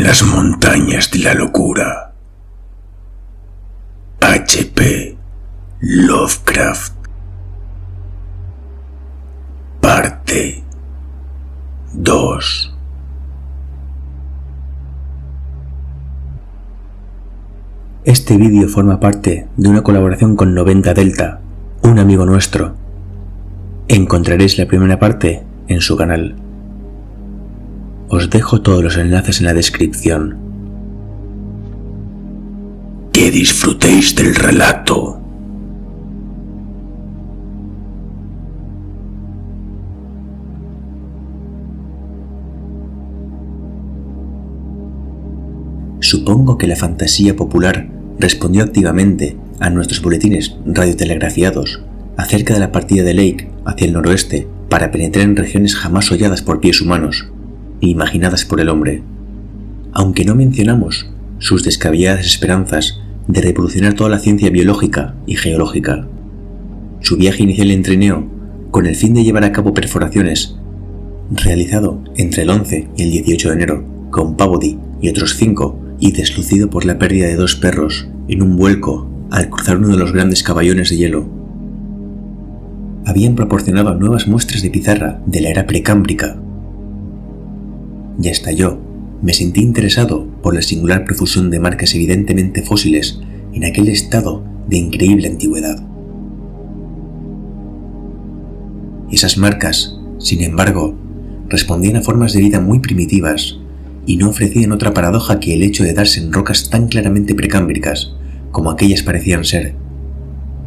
En las montañas de la locura. H.P. Lovecraft. Parte 2. Este vídeo forma parte de una colaboración con 90 Delta, un amigo nuestro. Encontraréis la primera parte en su canal. Os dejo todos los enlaces en la descripción. Que disfrutéis del relato. Supongo que la fantasía popular respondió activamente a nuestros boletines radiotelegrafiados acerca de la partida de Lake hacia el noroeste para penetrar en regiones jamás holladas por pies humanos e imaginadas por el hombre, aunque no mencionamos sus descabelladas esperanzas de revolucionar toda la ciencia biológica y geológica. Su viaje inicial en trineo, con el fin de llevar a cabo perforaciones, realizado entre el 11 y el 18 de enero con Peabody y otros 5, y deslucido por la pérdida de 2 perros en un vuelco al cruzar uno de los grandes caballones de hielo, habían proporcionado nuevas muestras de pizarra de la era precámbrica. Y hasta yo me sentí interesado por la singular profusión de marcas evidentemente fósiles en aquel estado de increíble antigüedad. Esas marcas, sin embargo, respondían a formas de vida muy primitivas y no ofrecían otra paradoja que el hecho de darse en rocas tan claramente precámbricas como aquellas parecían ser.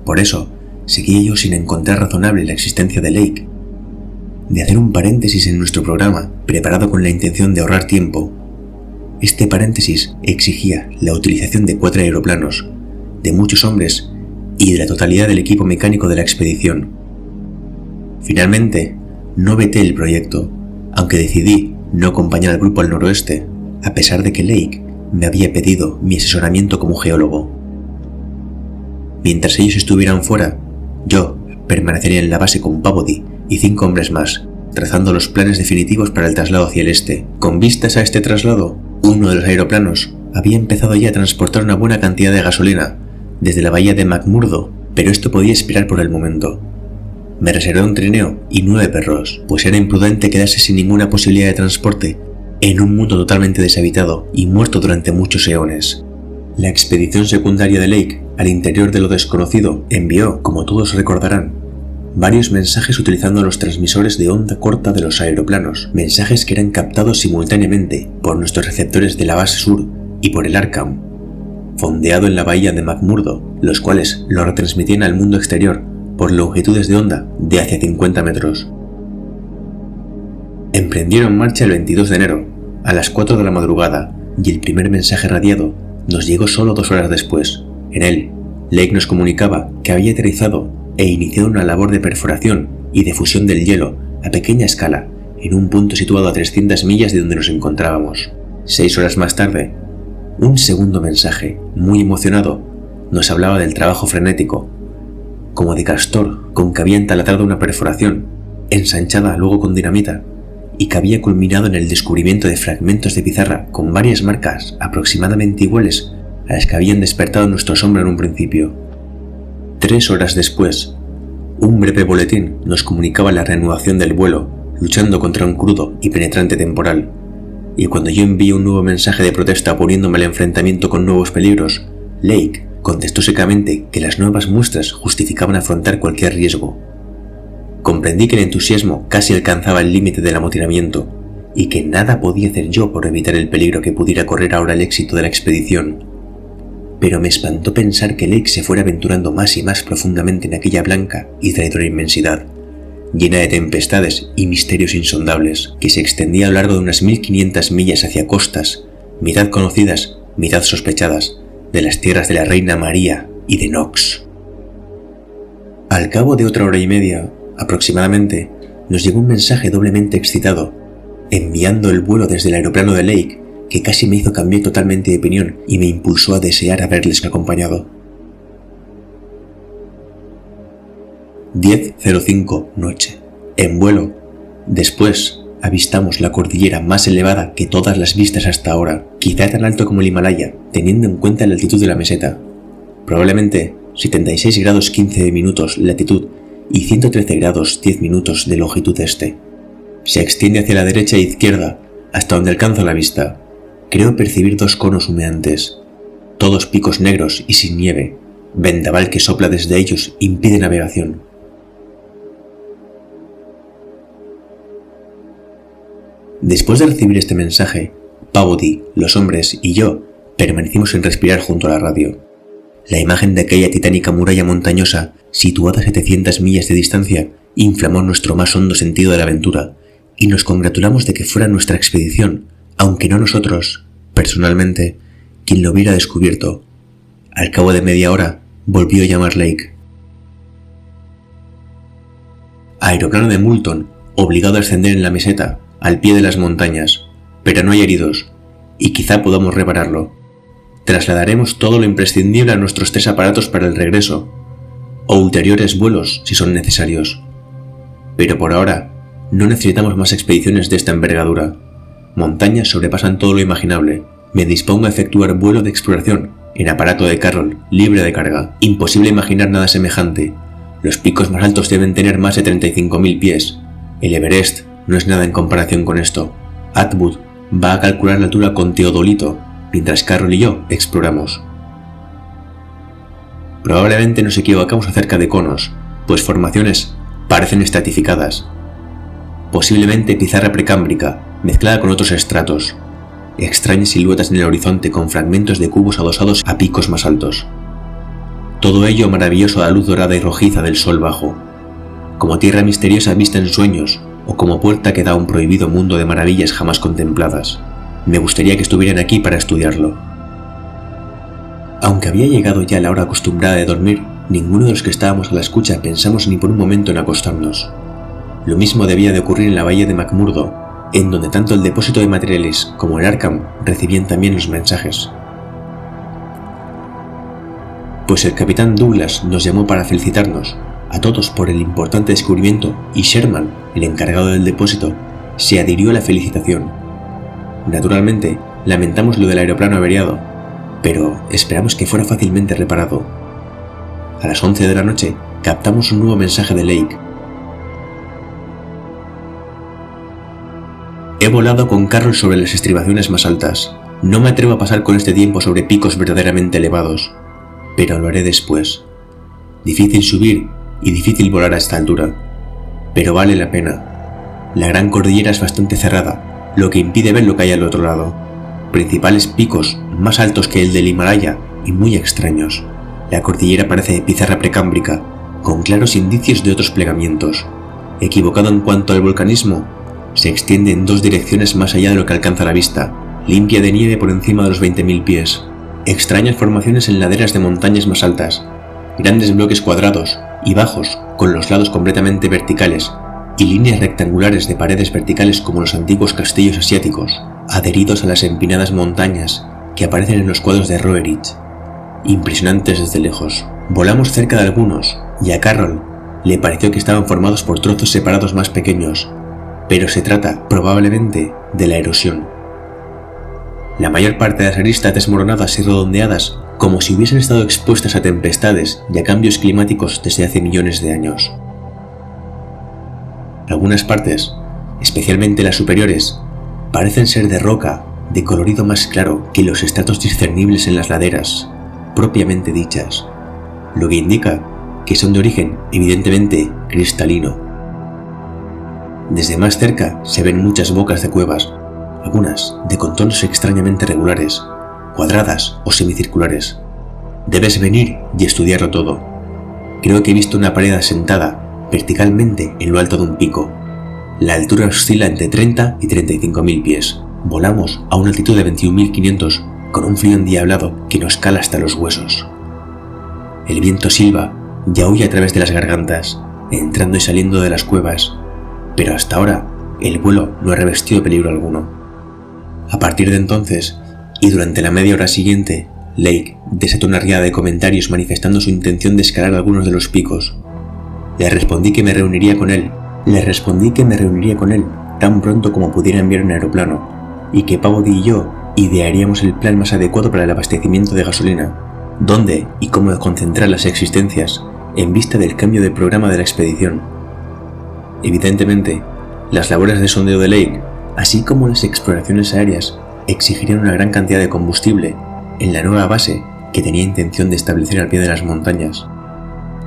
Por eso, seguía yo sin encontrar razonable la existencia de Lake. De hacer un paréntesis en nuestro programa, preparado con la intención de ahorrar tiempo, este paréntesis exigía la utilización de 4 aeroplanos, de muchos hombres y de la totalidad del equipo mecánico de la expedición. Finalmente, no veté el proyecto, aunque decidí no acompañar al grupo al noroeste, a pesar de que Lake me había pedido mi asesoramiento como geólogo. Mientras ellos estuvieran fuera, yo permanecería en la base con Peabody y 5 hombres más, trazando los planes definitivos para el traslado hacia el este. Con vistas a este traslado, uno de los aeroplanos había empezado ya a transportar una buena cantidad de gasolina desde la bahía de McMurdo, pero esto podía esperar por el momento. Me reservé un trineo y 9 perros, pues era imprudente quedarse sin ninguna posibilidad de transporte en un mundo totalmente deshabitado y muerto durante muchos eones. La expedición secundaria de Lake al interior de lo desconocido envió, como todos recordarán, varios mensajes utilizando los transmisores de onda corta de los aeroplanos, mensajes que eran captados simultáneamente por nuestros receptores de la base sur y por el Arkham, fondeado en la bahía de McMurdo, los cuales lo retransmitían al mundo exterior por longitudes de onda de hacia 50 metros. Emprendieron marcha el 22 de enero, a las 4 de la madrugada, y el primer mensaje radiado nos llegó solo 2 horas después. En él, Lake nos comunicaba que había aterrizado e iniciado una labor de perforación y de fusión del hielo a pequeña escala en un punto situado a 300 millas de donde nos encontrábamos. 6 horas más tarde, un segundo mensaje, muy emocionado, nos hablaba del trabajo frenético, como de castor con que había entaladrado una perforación, ensanchada luego con dinamita, y que había culminado en el descubrimiento de fragmentos de pizarra con varias marcas aproximadamente iguales a las que habían despertado nuestro asombro en un principio. 3 horas después, un breve boletín nos comunicaba la reanudación del vuelo, luchando contra un crudo y penetrante temporal, y cuando yo envié un nuevo mensaje de protesta oponiéndome al enfrentamiento con nuevos peligros, Lake contestó secamente que las nuevas muestras justificaban afrontar cualquier riesgo. Comprendí que el entusiasmo casi alcanzaba el límite del amotinamiento y que nada podía hacer yo por evitar el peligro que pudiera correr ahora el éxito de la expedición. Pero me espantó pensar que Lake se fuera aventurando más y más profundamente en aquella blanca y traidora inmensidad, llena de tempestades y misterios insondables, que se extendía a lo largo de unas 1500 millas hacia costas, mitad conocidas, mitad sospechadas, de las tierras de la Reina María y de Nox. Al cabo de 1 hora y media, aproximadamente, nos llegó un mensaje doblemente excitado, enviando el vuelo desde el aeroplano de Lake, que casi me hizo cambiar totalmente de opinión y me impulsó a desear haberles acompañado. 10:05 noche. En vuelo, después, avistamos la cordillera más elevada que todas las vistas hasta ahora, quizá tan alto como el Himalaya, teniendo en cuenta la altitud de la meseta. Probablemente 76 grados 15 minutos latitud y 113 grados 10 minutos de longitud este. Se extiende hacia la derecha e izquierda, hasta donde alcanza la vista. Creo percibir 2 conos humeantes, todos picos negros y sin nieve. Vendaval que sopla desde ellos impide navegación. Después de recibir este mensaje, Pavody, los hombres y yo permanecimos sin respirar junto a la radio. La imagen de aquella titánica muralla montañosa, situada a 700 millas de distancia, inflamó nuestro más hondo sentido de la aventura, y nos congratulamos de que fuera nuestra expedición, aunque no nosotros, personalmente, quien lo hubiera descubierto. Al cabo de media hora, volvió a llamar Lake. Aeroplano de Moulton, obligado a ascender en la meseta, al pie de las montañas, pero no hay heridos, y quizá podamos repararlo. Trasladaremos todo lo imprescindible a nuestros 3 aparatos para el regreso, o ulteriores vuelos si son necesarios. Pero por ahora, no necesitamos más expediciones de esta envergadura. Montañas sobrepasan todo lo imaginable. Me dispongo a efectuar vuelo de exploración en aparato de Carroll, libre de carga. Imposible imaginar nada semejante. Los picos más altos deben tener más de 35.000 pies. El Everest no es nada en comparación con esto. Atwood va a calcular la altura con teodolito, mientras Carroll y yo exploramos. Probablemente nos equivocamos acerca de conos, pues formaciones parecen estratificadas. Posiblemente pizarra precámbrica, mezclada con otros estratos. Extrañas siluetas en el horizonte con fragmentos de cubos adosados a picos más altos. Todo ello maravilloso a la luz dorada y rojiza del sol bajo, como tierra misteriosa vista en sueños, o como puerta que da a un prohibido mundo de maravillas jamás contempladas. Me gustaría que estuvieran aquí para estudiarlo. Aunque había llegado ya la hora acostumbrada de dormir, ninguno de los que estábamos a la escucha pensamos ni por un momento en acostarnos. Lo mismo debía de ocurrir en la bahía de McMurdo, en donde tanto el depósito de materiales como el Arkham recibían también los mensajes. Pues el capitán Douglas nos llamó para felicitarnos a todos por el importante descubrimiento, y Sherman, el encargado del depósito, se adhirió a la felicitación. Naturalmente, lamentamos lo del aeroplano averiado, pero esperamos que fuera fácilmente reparado. A las 11 de la noche, captamos un nuevo mensaje de Lake. He volado con Carroll sobre las estribaciones más altas. No me atrevo a pasar con este tiempo sobre picos verdaderamente elevados, pero lo haré después. Difícil subir y difícil volar a esta altura, pero vale la pena. La gran cordillera es bastante cerrada, lo que impide ver lo que hay al otro lado. Principales picos más altos que el del Himalaya y muy extraños. La cordillera parece de pizarra precámbrica, con claros indicios de otros plegamientos. Equivocado en cuanto al volcanismo, se extiende en 2 direcciones más allá de lo que alcanza la vista, limpia de nieve por encima de los 20.000 pies. Extrañas formaciones en laderas de montañas más altas, grandes bloques cuadrados y bajos con los lados completamente verticales, y líneas rectangulares de paredes verticales como los antiguos castillos asiáticos, adheridos a las empinadas montañas que aparecen en los cuadros de Roerich, impresionantes desde lejos. Volamos cerca de algunos, y a Carroll le pareció que estaban formados por trozos separados más pequeños, pero se trata probablemente de la erosión. La mayor parte de las aristas desmoronadas y redondeadas, como si hubiesen estado expuestas a tempestades y a cambios climáticos desde hace millones de años. Algunas partes, especialmente las superiores, parecen ser de roca de colorido más claro que los estratos discernibles en las laderas propiamente dichas, lo que indica que son de origen evidentemente cristalino. Desde más cerca se ven muchas bocas de cuevas, algunas de contornos extrañamente regulares, cuadradas o semicirculares. Debes venir y estudiarlo todo. Creo que he visto una pared asentada verticalmente en lo alto de un pico. La altura oscila entre 30 y 35.000 pies. Volamos a una altitud de 21.500 con un frío endiablado que nos cala hasta los huesos. El viento silba y aúlla a través de las gargantas, entrando y saliendo de las cuevas, pero hasta ahora el vuelo no ha revestido peligro alguno. A partir de entonces, y durante la media hora siguiente, Lake desató una riada de comentarios manifestando su intención de escalar algunos de los picos. Le respondí que me reuniría con él tan pronto como pudiera enviar un aeroplano, y que Pavody y yo idearíamos el plan más adecuado para el abastecimiento de gasolina, dónde y cómo concentrar las existencias en vista del cambio de programa de la expedición. Evidentemente, las labores de sondeo de Lake, así como las exploraciones aéreas, exigirían una gran cantidad de combustible en la nueva base que tenía intención de establecer al pie de las montañas,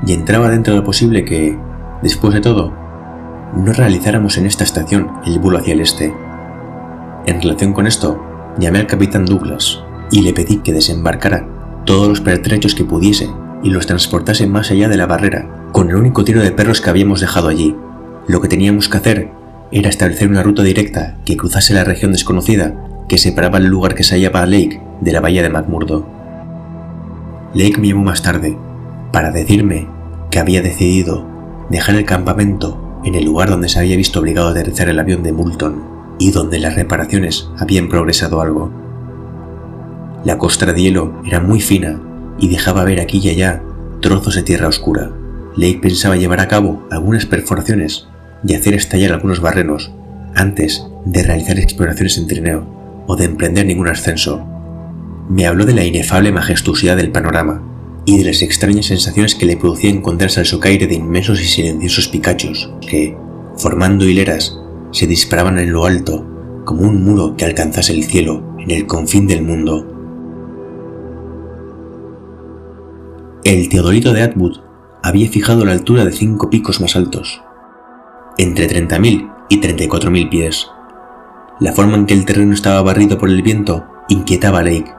y entraba dentro de lo posible que, después de todo, no realizáramos en esta estación el vuelo hacia el este. En relación con esto, llamé al capitán Douglas y le pedí que desembarcara todos los pertrechos que pudiese y los transportase más allá de la barrera con el único tiro de perros que habíamos dejado allí. Lo que teníamos que hacer era establecer una ruta directa que cruzase la región desconocida que separaba el lugar que se hallaba Lake de la bahía de McMurdo. Lake me llamó más tarde para decirme que había decidido dejar el campamento en el lugar donde se había visto obligado a aterrizar el avión de Moulton y donde las reparaciones habían progresado algo. La costra de hielo era muy fina y dejaba ver aquí y allá trozos de tierra oscura. Lake pensaba llevar a cabo algunas perforaciones y hacer estallar algunos barrenos antes de realizar exploraciones en trineo o de emprender ningún ascenso. Me habló de la inefable majestuosidad del panorama y de las extrañas sensaciones que le producía encontrarse al socaire de inmensos y silenciosos picachos que, formando hileras, se disparaban en lo alto como un muro que alcanzase el cielo en el confín del mundo. El teodolito de Atwood había fijado la altura de 5 picos más altos, entre 30.000 y 34.000 pies. La forma en que el terreno estaba barrido por el viento inquietaba a Lake,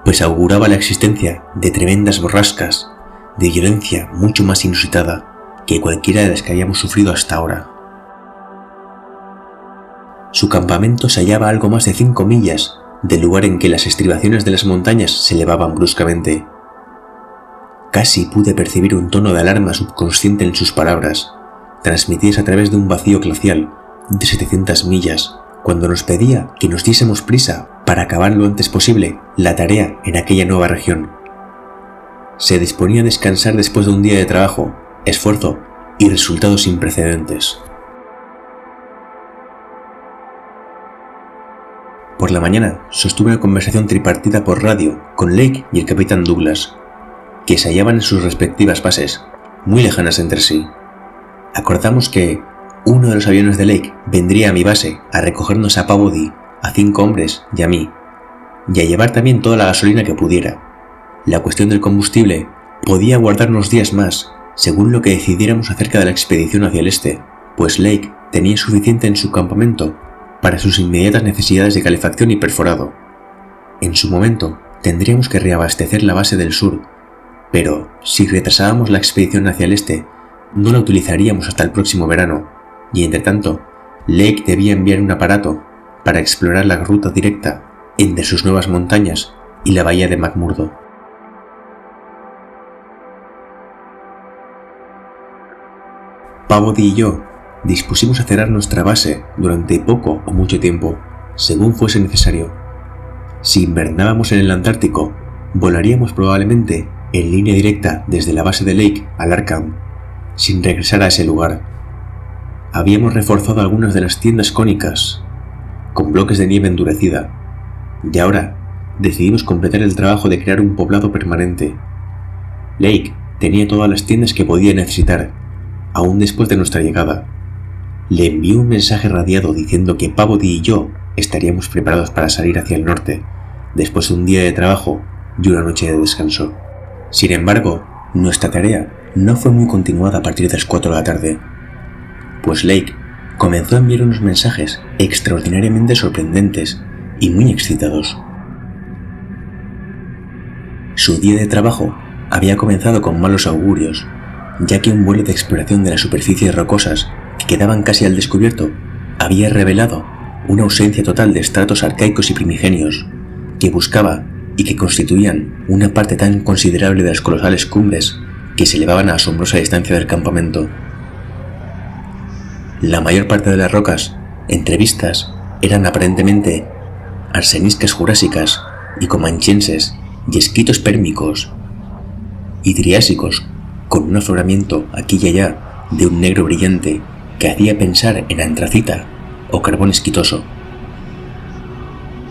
pues auguraba la existencia de tremendas borrascas, de violencia mucho más inusitada que cualquiera de las que habíamos sufrido hasta ahora. Su campamento se hallaba a algo más de 5 millas del lugar en que las estribaciones de las montañas se elevaban bruscamente. Casi pude percibir un tono de alarma subconsciente en sus palabras, transmitidas a través de un vacío glacial de 700 millas, cuando nos pedía que nos diésemos prisa para acabar lo antes posible la tarea en aquella nueva región. Se disponía a descansar después de un día de trabajo, esfuerzo y resultados sin precedentes. Por la mañana sostuve una conversación tripartita por radio con Lake y el capitán Douglas, que se hallaban en sus respectivas bases, muy lejanas entre sí. Acordamos que uno de los aviones de Lake vendría a mi base a recogernos a Pavody, a 5 hombres y a mí, y a llevar también toda la gasolina que pudiera. La cuestión del combustible podía guardarnos días más, según lo que decidiéramos acerca de la expedición hacia el este, pues Lake tenía suficiente en su campamento para sus inmediatas necesidades de calefacción y perforado. En su momento tendríamos que reabastecer la base del sur, pero si retrasábamos la expedición hacia el este, no la utilizaríamos hasta el próximo verano, y entre tanto, Lake debía enviar un aparato para explorar la ruta directa entre sus nuevas montañas y la bahía de McMurdo. Pavody y yo dispusimos a cerrar nuestra base durante poco o mucho tiempo, según fuese necesario. Si invernábamos en el Antártico, volaríamos probablemente en línea directa desde la base de Lake al Arkham, sin regresar a ese lugar. Habíamos reforzado algunas de las tiendas cónicas con bloques de nieve endurecida, y ahora decidimos completar el trabajo de crear un poblado permanente. Lake tenía todas las tiendas que podía necesitar, aún después de nuestra llegada. Le envió un mensaje radiado diciendo que Pavody y yo estaríamos preparados para salir hacia el norte, después de un día de trabajo y una noche de descanso. Sin embargo, nuestra tarea no fue muy continuada a partir de las 4 de la tarde, pues Lake comenzó a enviar unos mensajes extraordinariamente sorprendentes y muy excitados. Su día de trabajo había comenzado con malos augurios, ya que un vuelo de exploración de las superficies rocosas que quedaban casi al descubierto había revelado una ausencia total de estratos arcaicos y primigenios que buscaba y que constituían una parte tan considerable de las colosales cumbres que se elevaban a asombrosa distancia del campamento. La mayor parte de las rocas entrevistas eran aparentemente arseniscas jurásicas y comanchenses y esquitos pérmicos y triásicos, con un afloramiento aquí y allá de un negro brillante que hacía pensar en antracita o carbón esquitoso.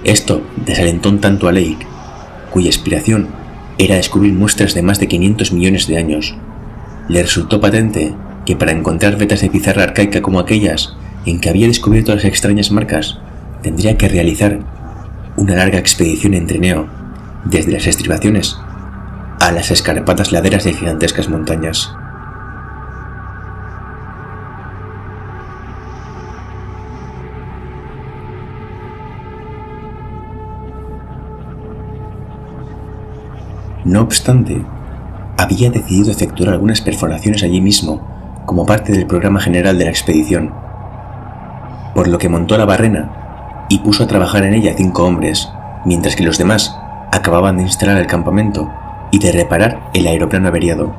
Esto desalentó un tanto a Lake, cuya aspiración era descubrir muestras de más de 500 millones de años. Le resultó patente que para encontrar vetas de pizarra arcaica como aquellas en que había descubierto las extrañas marcas, tendría que realizar una larga expedición en trineo, desde las estribaciones a las escarpadas laderas de gigantescas montañas. No obstante, había decidido efectuar algunas perforaciones allí mismo, como parte del programa general de la expedición, por lo que montó la barrena y puso a trabajar en ella 5 hombres, mientras que los demás acababan de instalar el campamento y de reparar el aeroplano averiado.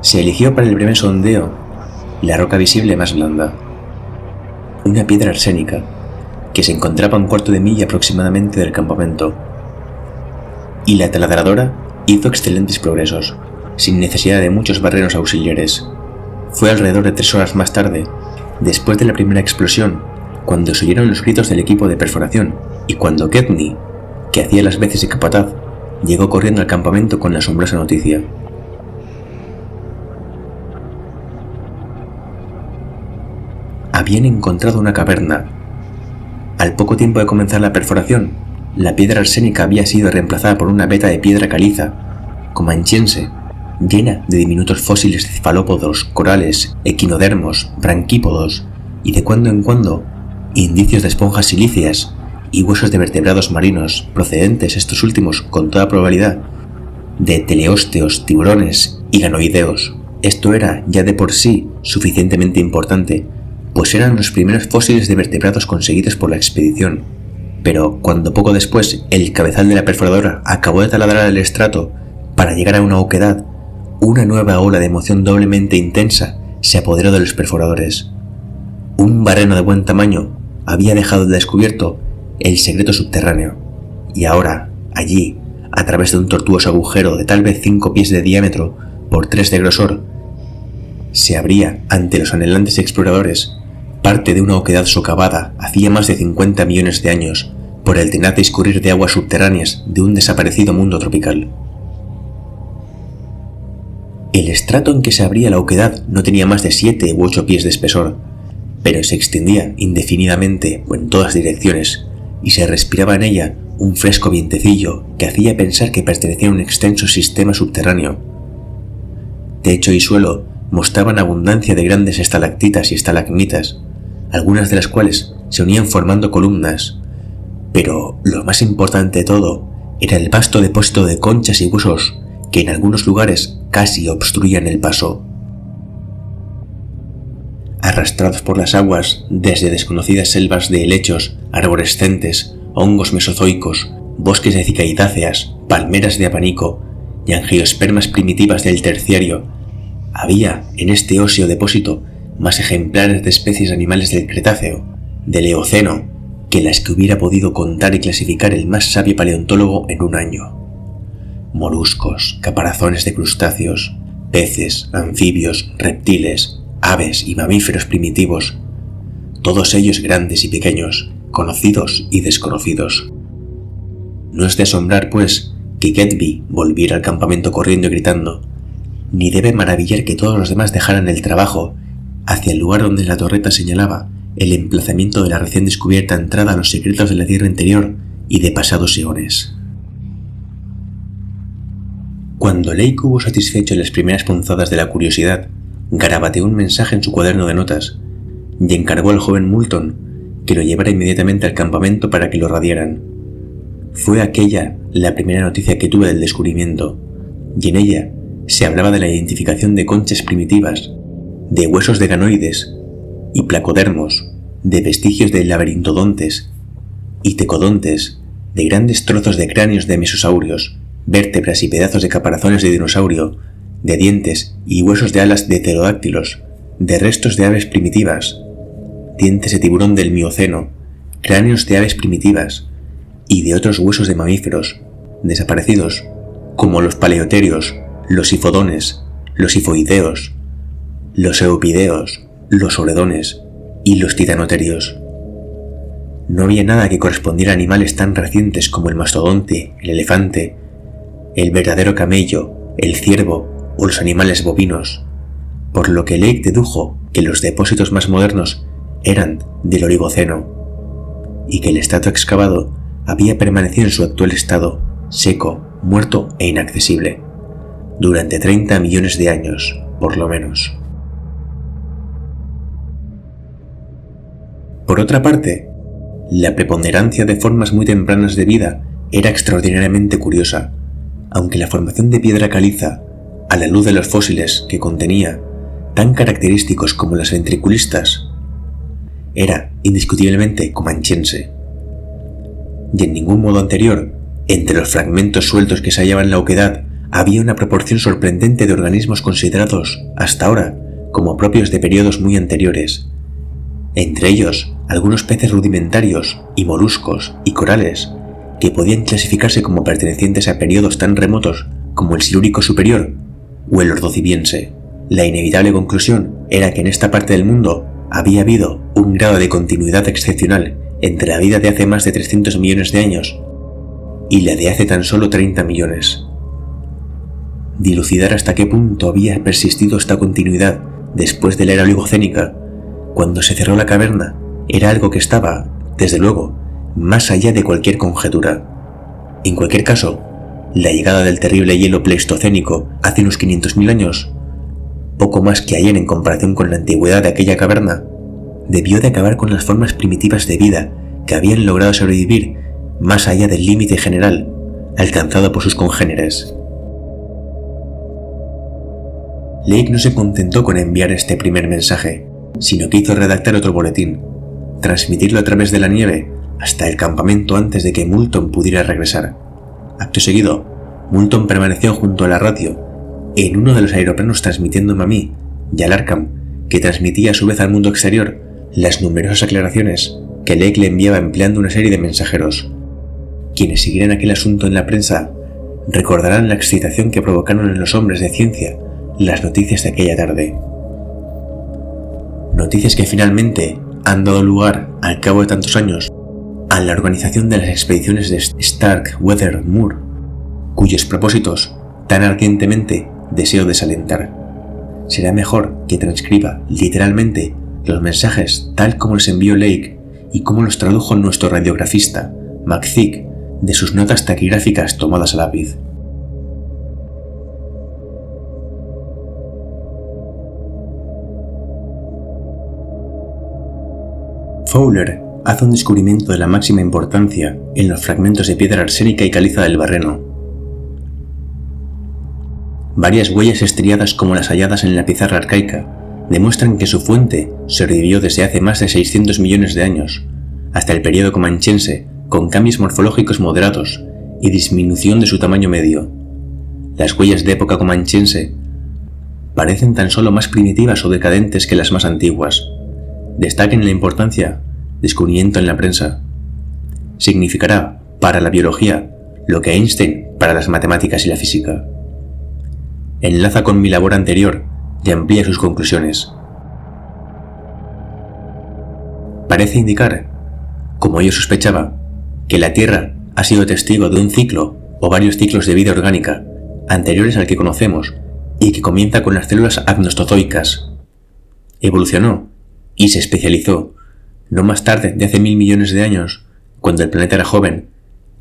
Se eligió para el primer sondeo la roca visible más blanda, una piedra arsénica que se encontraba a 1/4 de milla aproximadamente del campamento, y la taladradora hizo excelentes progresos, sin necesidad de muchos barrenos auxiliares. Fue alrededor de 3 horas más tarde, después de la primera explosión, cuando se oyeron los gritos del equipo de perforación y cuando Gedney, que hacía las veces de capataz, llegó corriendo al campamento con la asombrosa noticia. Habían encontrado una caverna. Al poco tiempo de comenzar la perforación, la piedra arsénica había sido reemplazada por una veta de piedra caliza, comanchense, llena de diminutos fósiles de cefalópodos, corales, equinodermos, branquípodos y de cuando en cuando indicios de esponjas silíceas y huesos de vertebrados marinos, procedentes estos últimos con toda probabilidad de teleósteos, tiburones y ganoideos. Esto era ya de por sí suficientemente importante, pues eran los primeros fósiles de vertebrados conseguidos por la expedición. Pero cuando poco después el cabezal de la perforadora acabó de taladrar el estrato para llegar a una oquedad, una nueva ola de emoción doblemente intensa se apoderó de los perforadores. Un barreno de buen tamaño había dejado al descubierto el secreto subterráneo, y ahora, allí, a través de un tortuoso agujero de tal vez 5 pies de diámetro por 3 de grosor, se abría ante los anhelantes exploradores parte de una oquedad socavada hacía más de 50 millones de años por el tenaz discurrir de aguas subterráneas de un desaparecido mundo tropical. El estrato en que se abría la oquedad no tenía más de 7 u 8 pies de espesor, pero se extendía indefinidamente o en todas direcciones, y se respiraba en ella un fresco vientecillo que hacía pensar que pertenecía a un extenso sistema subterráneo. Techo y suelo mostraban abundancia de grandes estalactitas y estalagmitas, algunas de las cuales se unían formando columnas, pero lo más importante de todo era el vasto depósito de conchas y huesos que en algunos lugares casi obstruían el paso. Arrastrados por las aguas desde desconocidas selvas de helechos, arborescentes, hongos mesozoicos, bosques de cicaidáceas, palmeras de abanico y angiospermas primitivas del terciario, había en este óseo depósito más ejemplares de especies animales del Cretáceo, del Eoceno, que las que hubiera podido contar y clasificar el más sabio paleontólogo en un año. Moluscos, caparazones de crustáceos, peces, anfibios, reptiles, aves y mamíferos primitivos, todos ellos grandes y pequeños, conocidos y desconocidos. No es de asombrar, pues, que Gedney volviera al campamento corriendo y gritando, ni debe maravillar que todos los demás dejaran el trabajo hacia el lugar donde la torreta señalaba el emplazamiento de la recién descubierta entrada a los secretos de la tierra interior y de pasados eones. Cuando Lake hubo satisfecho las primeras punzadas de la curiosidad, garabateó un mensaje en su cuaderno de notas y encargó al joven Moulton que lo llevara inmediatamente al campamento para que lo radiaran. Fue aquella la primera noticia que tuve del descubrimiento, y en ella se hablaba de la identificación de conchas primitivas, de huesos de ganoides y placodermos, de vestigios de laberintodontes y tecodontes, de grandes trozos de cráneos de mesosaurios, vértebras y pedazos de caparazones de dinosaurio, de dientes y huesos de alas de pterodáctilos, de restos de aves primitivas, dientes de tiburón del Mioceno, cráneos de aves primitivas y de otros huesos de mamíferos desaparecidos, como los paleoterios, los sifodones, los sifoideos, los eupideos, los oredones y los titanoterios. No había nada que correspondiera a animales tan recientes como el mastodonte, el elefante, el verdadero camello, el ciervo o los animales bovinos, por lo que Lake dedujo que los depósitos más modernos eran del Oligoceno y que el estrato excavado había permanecido en su actual estado, seco, muerto e inaccesible, durante 30 millones de años, por lo menos. Por otra parte, la preponderancia de formas muy tempranas de vida era extraordinariamente curiosa, aunque la formación de piedra caliza, a la luz de los fósiles que contenía, tan característicos como las ventriculistas, era indiscutiblemente comanchense. Y en ningún modo anterior, entre los fragmentos sueltos que se hallaban en la oquedad, había una proporción sorprendente de organismos considerados, hasta ahora, como propios de periodos muy anteriores. Entre ellos, algunos peces rudimentarios, y moluscos, y corales, que podían clasificarse como pertenecientes a periodos tan remotos como el Silúrico superior o el Ordocibiense. La inevitable conclusión era que en esta parte del mundo había habido un grado de continuidad excepcional entre la vida de hace más de 300 millones de años y la de hace tan solo 30 millones. Dilucidar hasta qué punto había persistido esta continuidad después de la era oligocénica, cuando se cerró la caverna, era algo que estaba, desde luego, más allá de cualquier conjetura. En cualquier caso, la llegada del terrible hielo pleistocénico hace unos 500.000 años, poco más que ayer en comparación con la antigüedad de aquella caverna, debió de acabar con las formas primitivas de vida que habían logrado sobrevivir más allá del límite general alcanzado por sus congéneres. Lake no se contentó con enviar este primer mensaje, sino que hizo redactar otro boletín, transmitirlo a través de la nieve hasta el campamento antes de que Moulton pudiera regresar. Acto seguido, Moulton permaneció junto a la radio, en uno de los aeroplanos transmitiéndome a mí y al Arkham, que transmitía a su vez al mundo exterior las numerosas aclaraciones que Lake le enviaba empleando una serie de mensajeros. Quienes siguieran aquel asunto en la prensa recordarán la excitación que provocaron en los hombres de ciencia las noticias de aquella tarde. Noticias que finalmente han dado lugar, al cabo de tantos años, a la organización de las expediciones de Starkweather-Moore, cuyos propósitos tan ardientemente deseo desalentar. Será mejor que transcriba literalmente los mensajes tal como los envió Lake y como los tradujo nuestro radiografista, McTeague, de sus notas taquigráficas tomadas a lápiz. Fowler hace un descubrimiento de la máxima importancia en los fragmentos de piedra arsénica y caliza del Barreno. Varias huellas estriadas como las halladas en la pizarra arcaica demuestran que su fuente sobrevivió desde hace más de 600 millones de años, hasta el período comanchense, con cambios morfológicos moderados y disminución de su tamaño medio. Las huellas de época comanchense parecen tan solo más primitivas o decadentes que las más antiguas. Destaquen la importancia descubrimiento en la prensa. Significará para la biología lo que Einstein para las matemáticas y la física. Enlaza con mi labor anterior y amplía sus conclusiones. Parece indicar, como yo sospechaba, que la Tierra ha sido testigo de un ciclo o varios ciclos de vida orgánica anteriores al que conocemos y que comienza con las células agnostozoicas. Evolucionó y se especializó, no más tarde de hace 1000 millones de años, cuando el planeta era joven,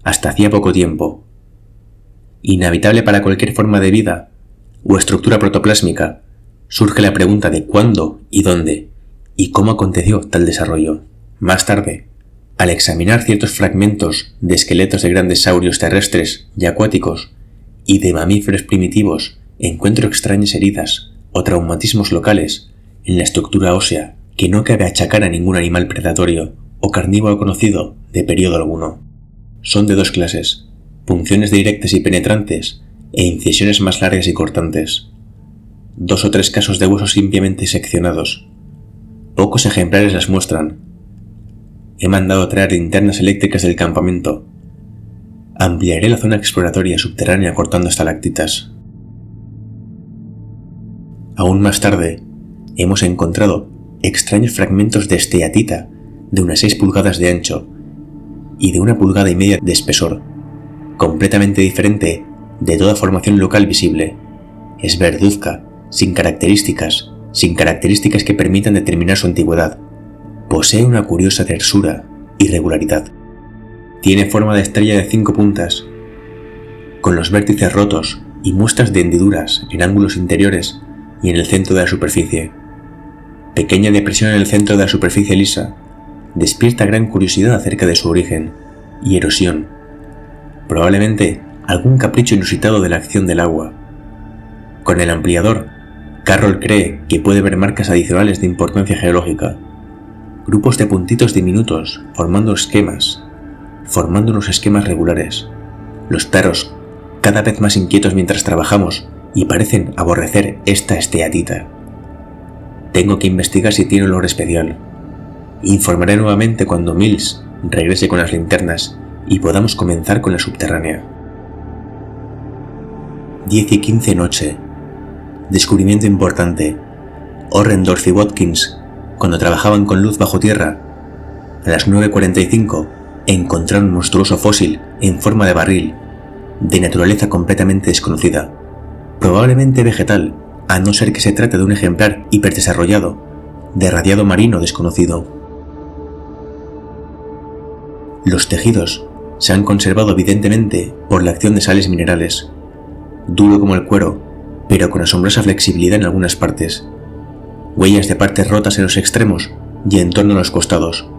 hasta hacía poco tiempo. Inhabitable para cualquier forma de vida o estructura protoplásmica, surge la pregunta de cuándo y dónde y cómo aconteció tal desarrollo. Más tarde, al examinar ciertos fragmentos de esqueletos de grandes saurios terrestres y acuáticos y de mamíferos primitivos, encuentro extrañas heridas o traumatismos locales en la estructura ósea que no cabe achacar a ningún animal predatorio o carnívoro conocido de periodo alguno. Son de dos clases: punciones directas y penetrantes e incisiones más largas y cortantes. 2 o 3 casos de huesos limpiamente seccionados. Pocos ejemplares las muestran. He mandado traer linternas eléctricas del campamento. Ampliaré la zona exploratoria subterránea cortando estalactitas. Aún más tarde, hemos encontrado extraños fragmentos de esteatita de unas 6 pulgadas de ancho y de 1,5 pulgadas de espesor, completamente diferente de toda formación local visible. Es verduzca, sin características que permitan determinar su antigüedad. Posee una curiosa tersura y regularidad. Tiene forma de estrella de 5 puntas, con los vértices rotos y muestras de hendiduras en ángulos interiores y en el centro de la superficie. Pequeña depresión en el centro de la superficie lisa despierta gran curiosidad acerca de su origen y erosión, probablemente algún capricho inusitado de la acción del agua. Con el ampliador, Carroll cree que puede ver marcas adicionales de importancia geológica, grupos de puntitos diminutos formando unos esquemas regulares. Los perros, cada vez más inquietos mientras trabajamos, y parecen aborrecer esta esteatita. Tengo que investigar si tiene olor especial. Informaré nuevamente cuando Mills regrese con las linternas y podamos comenzar con la subterránea. 10:15 noche. Descubrimiento importante. Orrendorff y Watkins, cuando trabajaban con luz bajo tierra, a las 9:45 encontraron un monstruoso fósil en forma de barril, de naturaleza completamente desconocida, probablemente vegetal, a no ser que se trate de un ejemplar hiperdesarrollado, de radiado marino desconocido. Los tejidos se han conservado evidentemente por la acción de sales minerales, duro como el cuero, pero con asombrosa flexibilidad en algunas partes. Huellas de partes rotas en los extremos y en torno a los costados.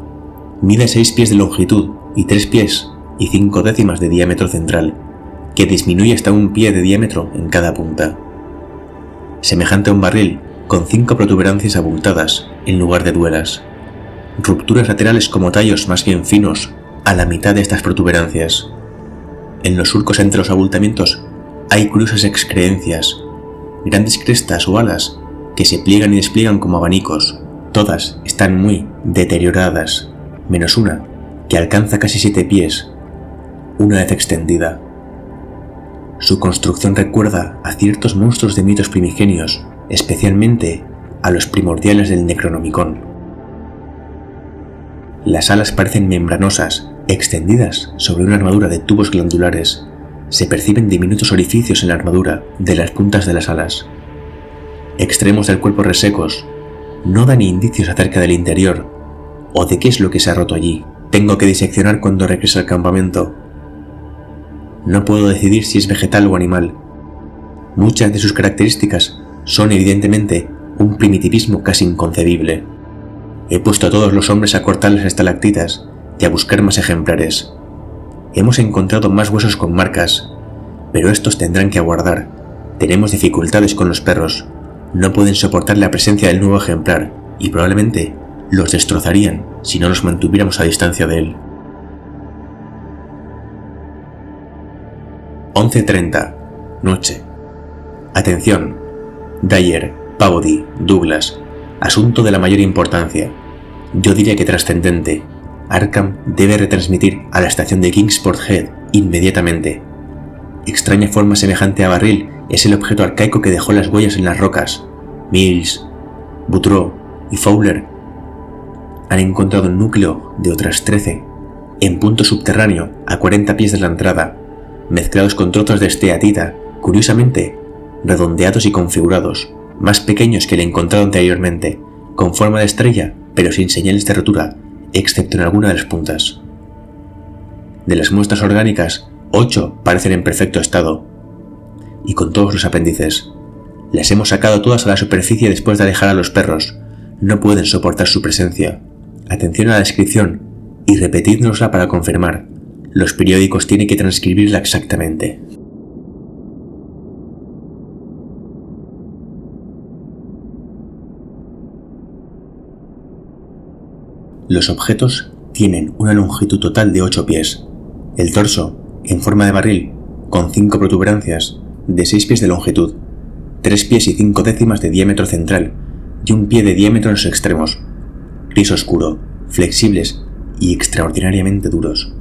Mide 6 pies de longitud y 3 pies y 5 décimas de diámetro central, que disminuye hasta 1 pie de diámetro en cada punta. Semejante a un barril, con 5 protuberancias abultadas en lugar de duelas. Rupturas laterales como tallos más bien finos a la mitad de estas protuberancias. En los surcos entre los abultamientos hay curiosas excrescencias, grandes crestas o alas que se pliegan y despliegan como abanicos. Todas están muy deterioradas, menos una que alcanza casi 7 pies, una vez extendida. Su construcción recuerda a ciertos monstruos de mitos primigenios, especialmente a los primordiales del Necronomicon. Las alas parecen membranosas, extendidas sobre una armadura de tubos glandulares. Se perciben diminutos orificios en la armadura de las puntas de las alas. Extremos del cuerpo resecos no dan indicios acerca del interior o de qué es lo que se ha roto allí. Tengo que diseccionar cuando regrese al campamento. No puedo decidir si es vegetal o animal. Muchas de sus características son evidentemente un primitivismo casi inconcebible. He puesto a todos los hombres a cortar las estalactitas y a buscar más ejemplares. Hemos encontrado más huesos con marcas, pero estos tendrán que aguardar. Tenemos dificultades con los perros. No pueden soportar la presencia del nuevo ejemplar y probablemente los destrozarían si no nos mantuviéramos a distancia de él. 11:30 noche. Atención. Dyer, Pavody, Douglas. Asunto de la mayor importancia. Yo diría que trascendente. Arkham debe retransmitir a la estación de Kingsport Head inmediatamente. Extraña forma semejante a barril es el objeto arcaico que dejó las huellas en las rocas. Mills, Boutreau y Fowler han encontrado un núcleo de otras 13 en punto subterráneo a 40 pies de la entrada, mezclados con trozos de esteatita, curiosamente redondeados y configurados, más pequeños que el encontrado anteriormente, con forma de estrella pero sin señales de rotura, excepto en alguna de las puntas. De las muestras orgánicas, 8 parecen en perfecto estado, y con todos los apéndices. Las hemos sacado todas a la superficie después de alejar a los perros. No pueden soportar su presencia. Atención a la descripción y repetidnosla para confirmar. Los periódicos tienen que transcribirla exactamente. Los objetos tienen una longitud total de 8 pies. El torso, en forma de barril, con 5 protuberancias, de 6 pies de longitud, 3 pies y 5 décimas de diámetro central y 1 pie de diámetro en los extremos. Gris oscuro, flexibles y extraordinariamente duros.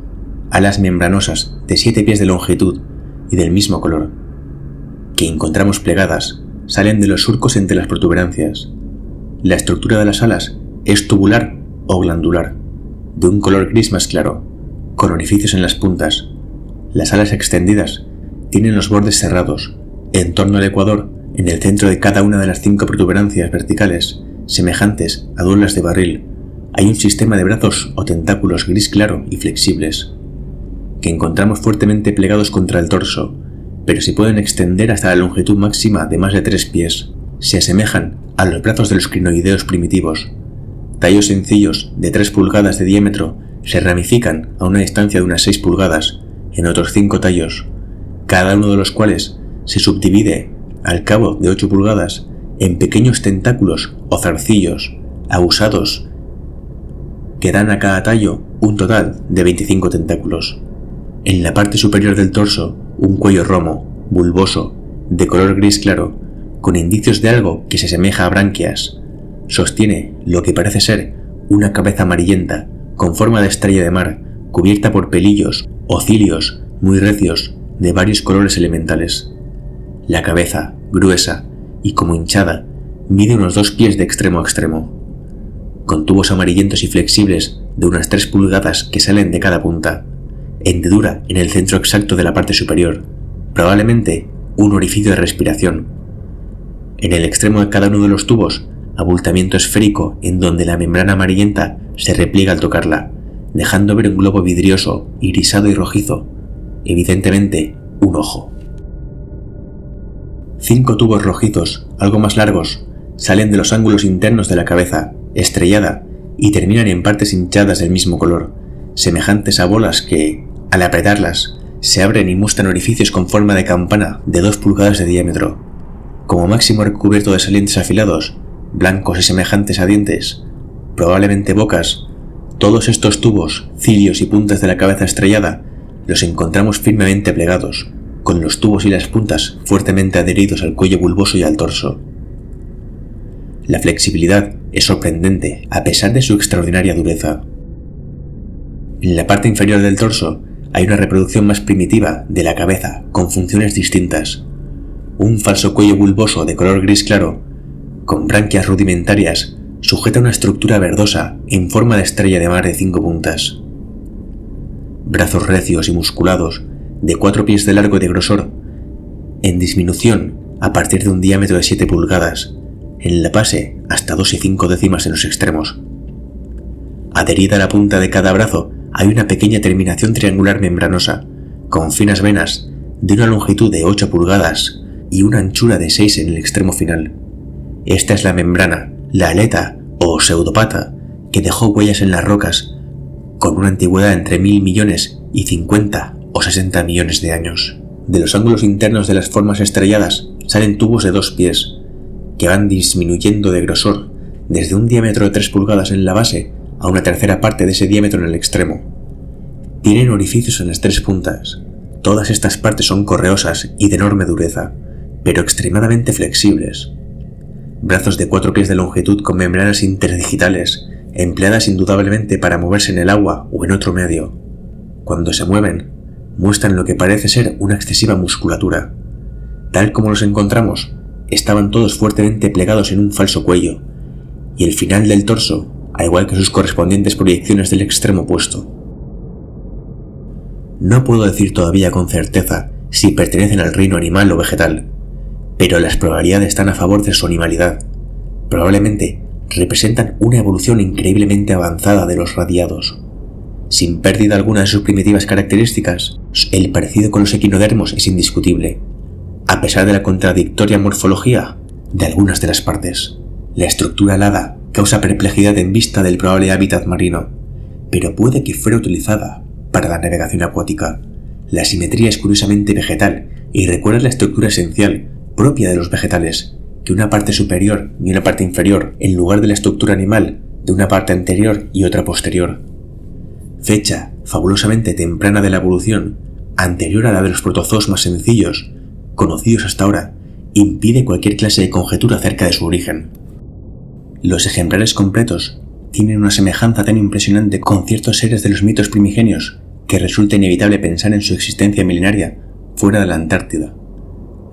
Alas membranosas de 7 pies de longitud y del mismo color, que encontramos plegadas, salen de los surcos entre las protuberancias. La estructura de las alas es tubular o glandular, de un color gris más claro, con orificios en las puntas. Las alas extendidas tienen los bordes cerrados. En torno al ecuador, en el centro de cada una de las 5 protuberancias verticales, semejantes a duelas de barril, hay un sistema de brazos o tentáculos gris claro y flexibles, que encontramos fuertemente plegados contra el torso, pero se pueden extender hasta la longitud máxima de más de 3 pies. Se asemejan a los brazos de los crinoideos primitivos. Tallos sencillos de 3 pulgadas de diámetro se ramifican a una distancia de unas 6 pulgadas en otros 5 tallos, cada uno de los cuales se subdivide al cabo de 8 pulgadas en pequeños tentáculos o zarcillos abusados que dan a cada tallo un total de 25 tentáculos. En la parte superior del torso, un cuello romo, bulboso, de color gris claro, con indicios de algo que se asemeja a branquias. Sostiene lo que parece ser una cabeza amarillenta, con forma de estrella de mar, cubierta por pelillos o cilios muy recios de varios colores elementales. La cabeza, gruesa y como hinchada, mide unos 2 pies de extremo a extremo, con tubos amarillentos y flexibles de unas 3 pulgadas que salen de cada punta, hendidura en el centro exacto de la parte superior, probablemente un orificio de respiración. En el extremo de cada uno de los tubos, abultamiento esférico en donde la membrana amarillenta se repliega al tocarla, dejando ver un globo vidrioso, irisado y rojizo, evidentemente un ojo. 5 tubos rojizos, algo más largos, salen de los ángulos internos de la cabeza, estrellada, y terminan en partes hinchadas del mismo color, semejantes a bolas que, al apretarlas, se abren y muestran orificios con forma de campana de 2 pulgadas de diámetro, como máximo recubierto de salientes afilados, blancos y semejantes a dientes, probablemente bocas. Todos estos tubos, cilios y puntas de la cabeza estrellada los encontramos firmemente plegados, con los tubos y las puntas fuertemente adheridos al cuello bulboso y al torso. La flexibilidad es sorprendente a pesar de su extraordinaria dureza. En la parte inferior del torso hay una reproducción más primitiva de la cabeza con funciones distintas. Un falso cuello bulboso de color gris claro, con branquias rudimentarias, sujeta una estructura verdosa en forma de estrella de mar de 5 puntas. Brazos recios y musculados, de 4 pies de largo y de grosor, en disminución a partir de un diámetro de 7 pulgadas, en la base hasta 2 5/10 en los extremos. Adherida a la punta de cada brazo hay una pequeña terminación triangular membranosa, con finas venas de una longitud de 8 pulgadas y una anchura de 6 en el extremo final. Esta es la membrana, la aleta o pseudopata, que dejó huellas en las rocas, con una antigüedad entre 1000 millones y 50 o 60 millones de años. De los ángulos internos de las formas estrelladas salen tubos de 2 pies, que van disminuyendo de grosor desde un diámetro de 3 pulgadas en la base a una tercera parte de ese diámetro en el extremo. Tienen orificios en las 3 puntas. Todas estas partes son correosas y de enorme dureza, pero extremadamente flexibles. Brazos de 4 pies de longitud con membranas interdigitales, empleadas indudablemente para moverse en el agua o en otro medio. Cuando se mueven, muestran lo que parece ser una excesiva musculatura. Tal como los encontramos, estaban todos fuertemente plegados en un falso cuello, y el final del torso, al igual que sus correspondientes proyecciones del extremo opuesto. No puedo decir todavía con certeza si pertenecen al reino animal o vegetal, pero las probabilidades están a favor de su animalidad. Probablemente representan una evolución increíblemente avanzada de los radiados. Sin pérdida alguna de sus primitivas características, el parecido con los equinodermos es indiscutible, a pesar de la contradictoria morfología de algunas de las partes. La estructura alada causa perplejidad en vista del probable hábitat marino, pero puede que fuera utilizada para la navegación acuática. La simetría es curiosamente vegetal y recuerda la estructura esencial propia de los vegetales, que una parte superior y una parte inferior, en lugar de la estructura animal, de una parte anterior y otra posterior. Fecha fabulosamente temprana de la evolución, anterior a la de los protozoos más sencillos, conocidos hasta ahora, impide cualquier clase de conjetura acerca de su origen. Los ejemplares completos tienen una semejanza tan impresionante con ciertos seres de los mitos primigenios que resulta inevitable pensar en su existencia milenaria fuera de la Antártida.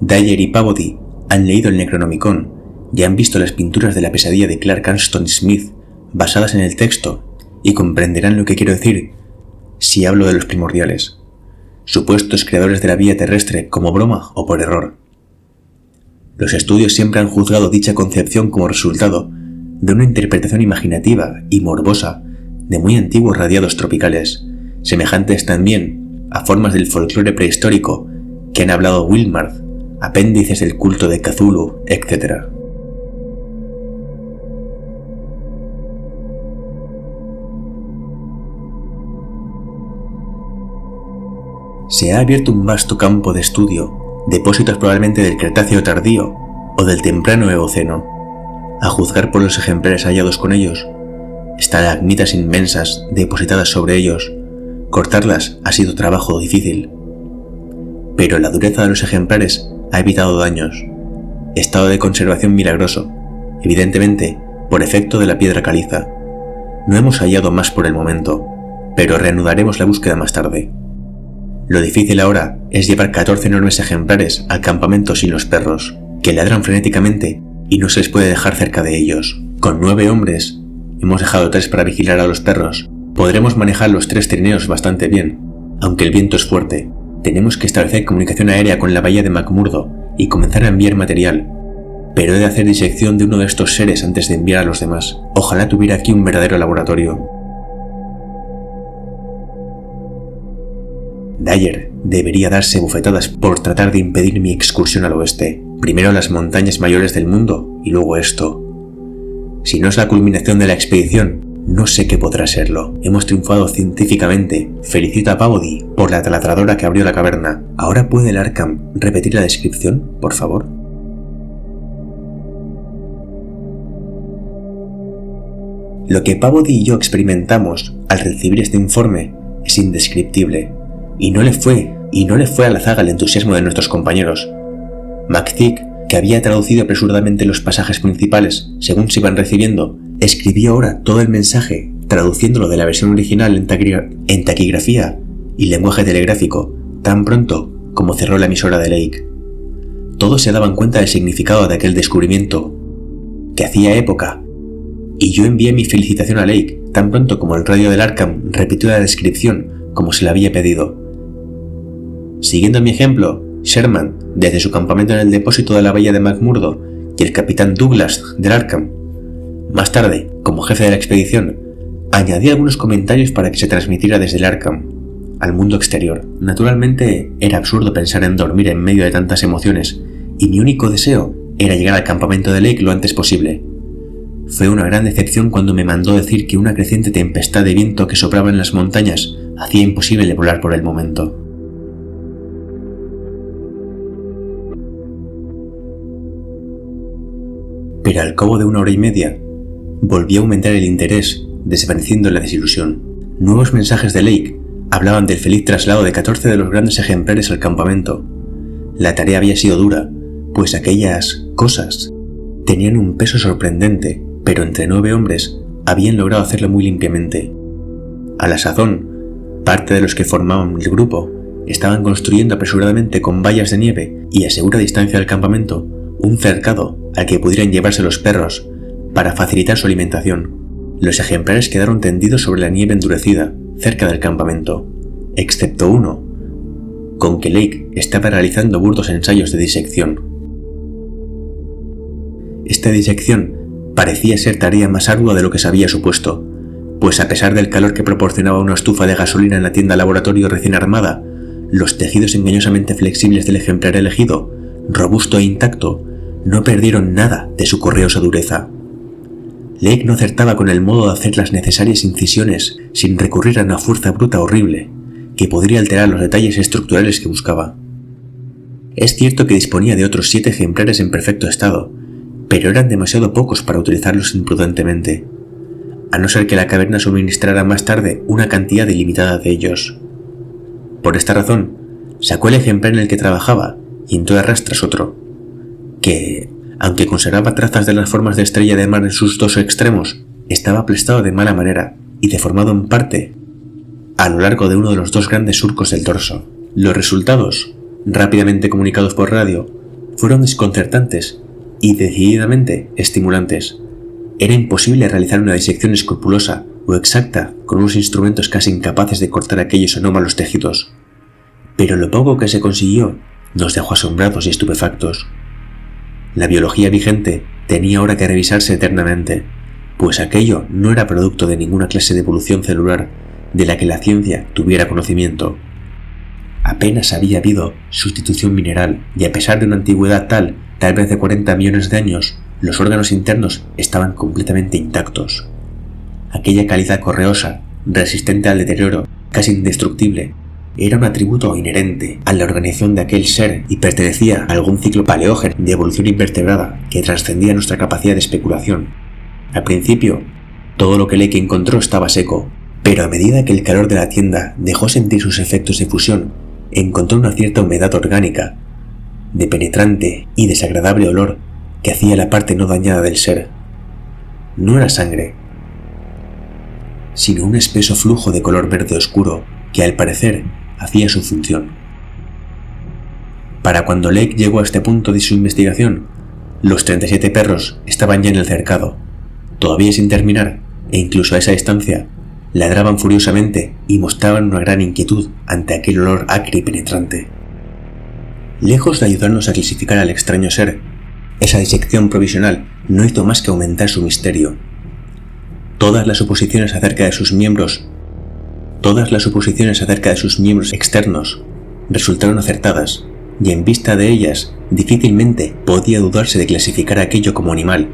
Dyer y Peabody han leído el Necronomicon ya han visto las pinturas de la pesadilla de Clark Ashton Smith basadas en el texto y comprenderán lo que quiero decir si hablo de los primordiales, supuestos creadores de la vía terrestre como broma o por error. Los estudios siempre han juzgado dicha concepción como resultado de una interpretación imaginativa y morbosa de muy antiguos radiados tropicales, semejantes también a formas del folclore prehistórico que han hablado Wilmard, apéndices del culto de Cthulhu, etc. Se ha abierto un vasto campo de estudio, depósitos probablemente del Cretáceo tardío o del temprano Eoceno. A juzgar por los ejemplares hallados con ellos, estalagmitas inmensas depositadas sobre ellos. Cortarlas ha sido trabajo difícil. Pero la dureza de los ejemplares ha evitado daños. Estado de conservación milagroso, evidentemente por efecto de la piedra caliza. No hemos hallado más por el momento, pero reanudaremos la búsqueda más tarde. Lo difícil ahora es llevar 14 enormes ejemplares al campamento sin los perros, que ladran frenéticamente y no se les puede dejar cerca de ellos. Con 9 hombres, hemos dejado 3 para vigilar a los perros. Podremos manejar los 3 trineos bastante bien, aunque el viento es fuerte. Tenemos que establecer comunicación aérea con la bahía de McMurdo y comenzar a enviar material. Pero he de hacer disección de uno de estos seres antes de enviar a los demás. Ojalá tuviera aquí un verdadero laboratorio. Dyer debería darse bofetadas por tratar de impedir mi excursión al oeste. Primero las montañas mayores del mundo y luego esto. Si no es la culminación de la expedición, no sé qué podrá serlo. Hemos triunfado científicamente. Felicito a Pavody por la taladradora que abrió la caverna. ¿Ahora puede el Arkham repetir la descripción, por favor? Lo que Pavody y yo experimentamos al recibir este informe es indescriptible. Y no le fue a la zaga el entusiasmo de nuestros compañeros. McTeague, que había traducido apresuradamente los pasajes principales según se iban recibiendo, escribió ahora todo el mensaje, traduciéndolo de la versión original en taquigrafía y lenguaje telegráfico, tan pronto como cerró la emisora de Lake. Todos se daban cuenta del significado de aquel descubrimiento, que hacía época, y yo envié mi felicitación a Lake tan pronto como el radio del Arkham repitió la descripción como se le había pedido. Siguiendo mi ejemplo, Sherman, desde su campamento en el depósito de la bahía de McMurdo, y el capitán Douglas del Arkham, más tarde, como jefe de la expedición, añadí algunos comentarios para que se transmitiera desde el Arkham al mundo exterior. Naturalmente, era absurdo pensar en dormir en medio de tantas emociones, y mi único deseo era llegar al campamento de Lake lo antes posible. Fue una gran decepción cuando me mandó decir que una creciente tempestad de viento que soplaba en las montañas hacía imposible volar por el momento. Pero al cabo de 1 hora y media, volvió a aumentar el interés, desvaneciendo la desilusión. Nuevos mensajes de Lake hablaban del feliz traslado de 14 de los grandes ejemplares al campamento. La tarea había sido dura, pues aquellas cosas tenían un peso sorprendente, pero entre 9 hombres habían logrado hacerlo muy limpiamente. A la sazón, parte de los que formaban el grupo estaban construyendo apresuradamente con vallas de nieve y a segura distancia del campamento un cercado al que pudieran llevarse los perros para facilitar su alimentación. Los ejemplares quedaron tendidos sobre la nieve endurecida cerca del campamento, excepto uno, con que Lake estaba realizando burdos ensayos de disección. Esta disección parecía ser tarea más ardua de lo que se había supuesto, pues a pesar del calor que proporcionaba una estufa de gasolina en la tienda laboratorio recién armada, los tejidos engañosamente flexibles del ejemplar elegido, robusto e intacto, no perdieron nada de su correosa dureza. Lake no acertaba con el modo de hacer las necesarias incisiones sin recurrir a una fuerza bruta horrible, que podría alterar los detalles estructurales que buscaba. Es cierto que disponía de otros 7 ejemplares en perfecto estado, pero eran demasiado pocos para utilizarlos imprudentemente, a no ser que la caverna suministrara más tarde una cantidad ilimitada de ellos. Por esta razón, sacó el ejemplar en el que trabajaba y entró a rastras otro, que, aunque conservaba trazas de las formas de estrella de mar en sus 2 extremos, estaba aplastado de mala manera y deformado en parte a lo largo de uno de los 2 grandes surcos del dorso. Los resultados, rápidamente comunicados por radio, fueron desconcertantes y decididamente estimulantes. Era imposible realizar una disección escrupulosa o exacta con unos instrumentos casi incapaces de cortar aquellos anómalos tejidos. Pero lo poco que se consiguió nos dejó asombrados y estupefactos. La biología vigente tenía ahora que revisarse eternamente, pues aquello no era producto de ninguna clase de evolución celular de la que la ciencia tuviera conocimiento. Apenas había habido sustitución mineral y a pesar de una antigüedad tal vez de 40 millones de años, los órganos internos estaban completamente intactos. Aquella calidad correosa, resistente al deterioro, casi indestructible, era un atributo inherente a la organización de aquel ser y pertenecía a algún ciclo paleógeno de evolución invertebrada que trascendía nuestra capacidad de especulación. Al principio, todo lo que Lake encontró estaba seco, pero a medida que el calor de la tienda dejó sentir sus efectos de fusión, encontró una cierta humedad orgánica, de penetrante y desagradable olor que hacía la parte no dañada del ser. No era sangre, sino un espeso flujo de color verde oscuro que al parecer hacía su función. Para cuando Lake llegó a este punto de su investigación, los 37 perros estaban ya en el cercado, todavía sin terminar, e incluso a esa distancia, ladraban furiosamente y mostraban una gran inquietud ante aquel olor acre y penetrante. Lejos de ayudarnos a clasificar al extraño ser, esa disección provisional no hizo más que aumentar su misterio. Todas las suposiciones acerca de sus miembros externos resultaron acertadas, y en vista de ellas difícilmente podía dudarse de clasificar aquello como animal,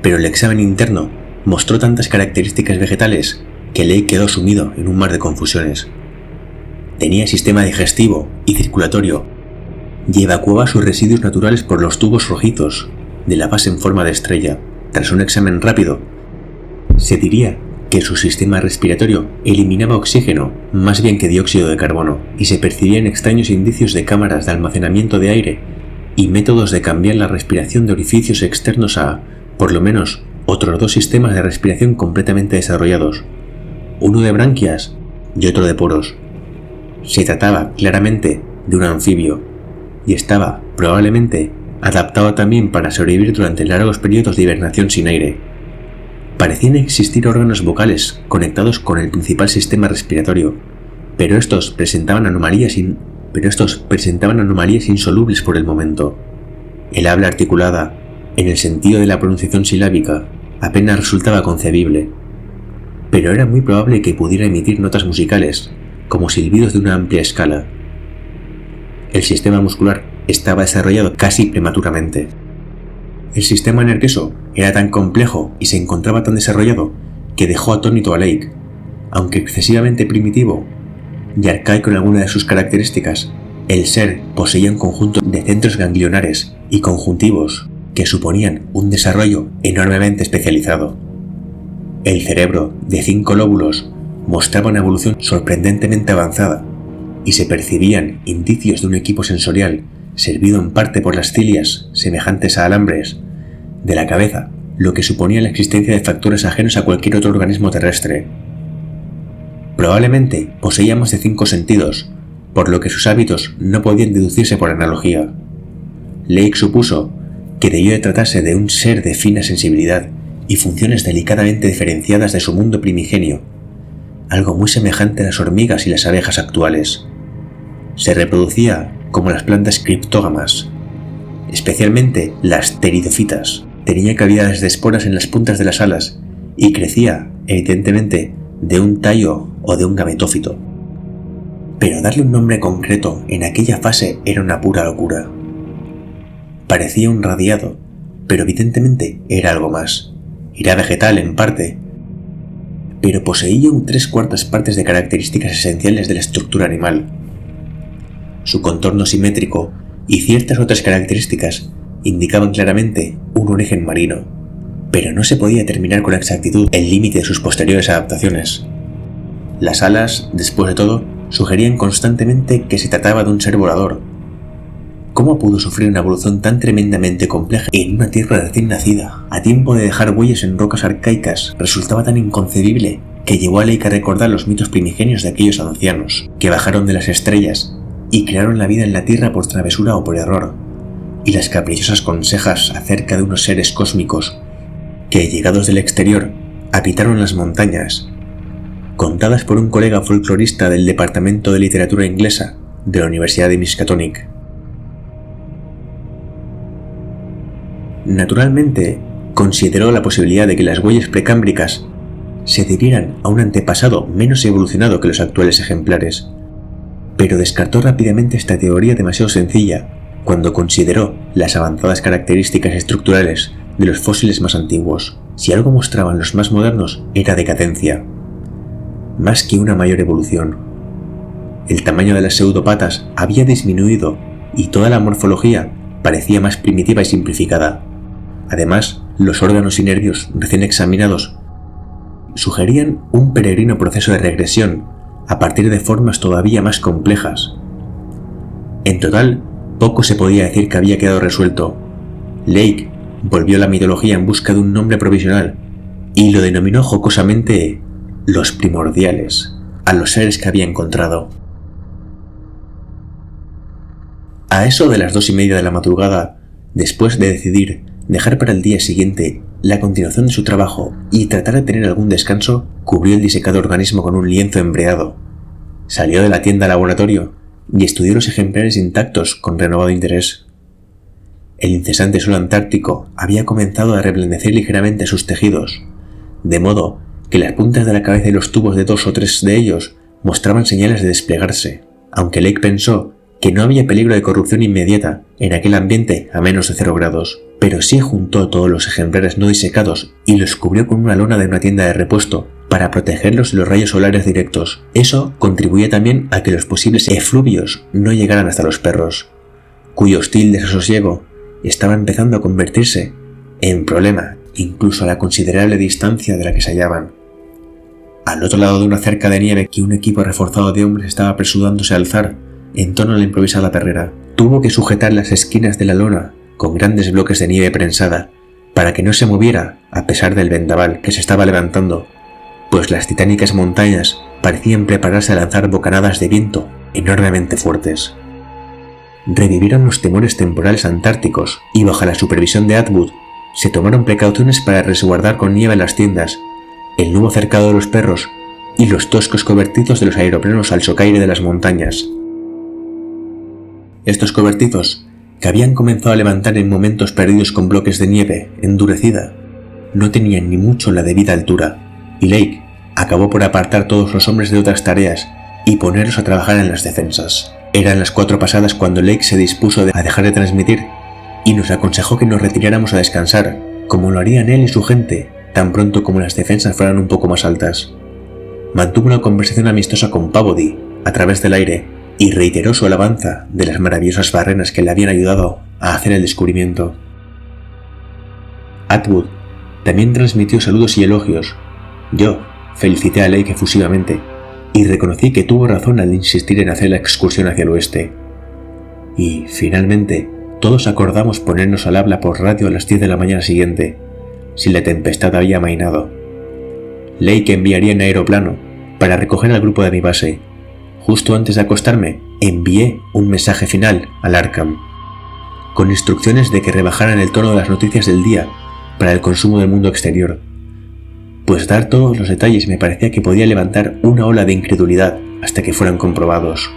pero el examen interno mostró tantas características vegetales que Lake quedó sumido en un mar de confusiones. Tenía sistema digestivo y circulatorio, y evacuaba sus residuos naturales por los tubos rojizos de la base en forma de estrella. Tras un examen rápido, se diría que su sistema respiratorio eliminaba oxígeno más bien que dióxido de carbono, y se percibían extraños indicios de cámaras de almacenamiento de aire y métodos de cambiar la respiración de orificios externos a, por lo menos, otros 2 sistemas de respiración completamente desarrollados, uno de branquias y otro de poros. Se trataba claramente de un anfibio, y estaba, probablemente, adaptado también para sobrevivir durante largos periodos de hibernación sin aire. Parecían existir órganos vocales conectados con el principal sistema respiratorio, pero estos presentaban anomalías insolubles por el momento. El habla articulada, en el sentido de la pronunciación silábica, apenas resultaba concebible, pero era muy probable que pudiera emitir notas musicales, como silbidos de una amplia escala. El sistema muscular estaba desarrollado casi prematuramente. El sistema nervioso era tan complejo y se encontraba tan desarrollado que dejó atónito a Lake. Aunque excesivamente primitivo y arcaico en alguna de sus características, el ser poseía un conjunto de centros ganglionares y conjuntivos que suponían un desarrollo enormemente especializado. El cerebro, de 5 lóbulos, mostraba una evolución sorprendentemente avanzada, y se percibían indicios de un equipo sensorial servido en parte por las cilias, semejantes a alambres, de la cabeza, lo que suponía la existencia de factores ajenos a cualquier otro organismo terrestre. Probablemente poseía más de 5 sentidos, por lo que sus hábitos no podían deducirse por analogía. Lake supuso que debió de tratarse de un ser de fina sensibilidad y funciones delicadamente diferenciadas de su mundo primigenio, algo muy semejante a las hormigas y las abejas actuales. Se reproducía como las plantas criptógamas, especialmente las pteridofitas. Tenía cavidades de esporas en las puntas de las alas y crecía, evidentemente, de un tallo o de un gametófito. Pero darle un nombre concreto en aquella fase era una pura locura. Parecía un radiado, pero evidentemente era algo más. Era vegetal en parte, pero poseía un 3/4 partes de características esenciales de la estructura animal. Su contorno simétrico y ciertas otras características indicaban claramente un origen marino, pero no se podía determinar con exactitud el límite de sus posteriores adaptaciones. Las alas, después de todo, sugerían constantemente que se trataba de un ser volador. ¿Cómo pudo sufrir una evolución tan tremendamente compleja en una tierra recién nacida, a tiempo de dejar huellas en rocas arcaicas? Resultaba tan inconcebible que llevó a Lake a recordar los mitos primigenios de aquellos ancianos que bajaron de las estrellas y crearon la vida en la tierra por travesura o por error. y las caprichosas consejas acerca de unos seres cósmicos que, llegados del exterior, habitaron las montañas, contadas por un colega folclorista del Departamento de Literatura Inglesa de la Universidad de Miskatonic. Naturalmente, consideró la posibilidad de que las huellas precámbricas se debieran a un antepasado menos evolucionado que los actuales ejemplares, pero descartó rápidamente esta teoría demasiado sencilla cuando consideró las avanzadas características estructurales de los fósiles más antiguos. Si algo mostraban los más modernos era decadencia, más que una mayor evolución. El tamaño de las pseudopatas había disminuido y toda la morfología parecía más primitiva y simplificada. Además, los órganos y nervios recién examinados sugerían un peregrino proceso de regresión a partir de formas todavía más complejas. En total, poco se podía decir que había quedado resuelto. Lake volvió a la mitología en busca de un nombre provisional y lo denominó jocosamente los primordiales, a los seres que había encontrado. A eso de las 2:30 de la madrugada, después de decidir dejar para el día siguiente la continuación de su trabajo y tratar de tener algún descanso, cubrió el disecado organismo con un lienzo embreado. Salió de la tienda al laboratorio y estudió los ejemplares intactos con renovado interés. El incesante sol antártico había comenzado a reblandecer ligeramente sus tejidos, de modo que las puntas de la cabeza y los tubos de 2 o 3 de ellos mostraban señales de desplegarse, aunque Lake pensó que no había peligro de corrupción inmediata en aquel ambiente a menos de 0 grados, pero sí juntó todos los ejemplares no disecados y los cubrió con una lona de una tienda de repuesto para protegerlos de los rayos solares directos. Eso contribuía también a que los posibles efluvios no llegaran hasta los perros, cuyo hostil desasosiego estaba empezando a convertirse en problema incluso a la considerable distancia de la que se hallaban. Al otro lado de una cerca de nieve que un equipo reforzado de hombres estaba apresurándose a alzar en torno a la improvisada perrera, tuvo que sujetar las esquinas de la lona con grandes bloques de nieve prensada para que no se moviera a pesar del vendaval que se estaba levantando, pues las titánicas montañas parecían prepararse a lanzar bocanadas de viento enormemente fuertes. Revivieron los temores temporales antárticos y bajo la supervisión de Atwood se tomaron precauciones para resguardar con nieve las tiendas, el nuevo cercado de los perros y los toscos cobertizos de los aeroplanos al socaire de las montañas. Estos cobertizos, que habían comenzado a levantar en momentos perdidos con bloques de nieve endurecida, no tenían ni mucho la debida altura, y Lake acabó por apartar todos los hombres de otras tareas y ponerlos a trabajar en las defensas. Eran las 4 pasadas cuando Lake se dispuso a dejar de transmitir y nos aconsejó que nos retiráramos a descansar, como lo harían él y su gente, tan pronto como las defensas fueran un poco más altas. Mantuvo una conversación amistosa con Peabody a través del aire y reiteró su alabanza de las maravillosas barrenas que le habían ayudado a hacer el descubrimiento. Atwood también transmitió saludos y elogios. Yo felicité a Lake efusivamente y reconocí que tuvo razón al insistir en hacer la excursión hacia el oeste. Y, finalmente, todos acordamos ponernos al habla por radio a las 10 de la mañana siguiente, si la tempestad había amainado. Lake enviaría en aeroplano para recoger al grupo de mi base. Justo antes de acostarme, envié un mensaje final al Arkham, con instrucciones de que rebajaran el tono de las noticias del día para el consumo del mundo exterior, pues dar todos los detalles me parecía que podía levantar una ola de incredulidad hasta que fueran comprobados.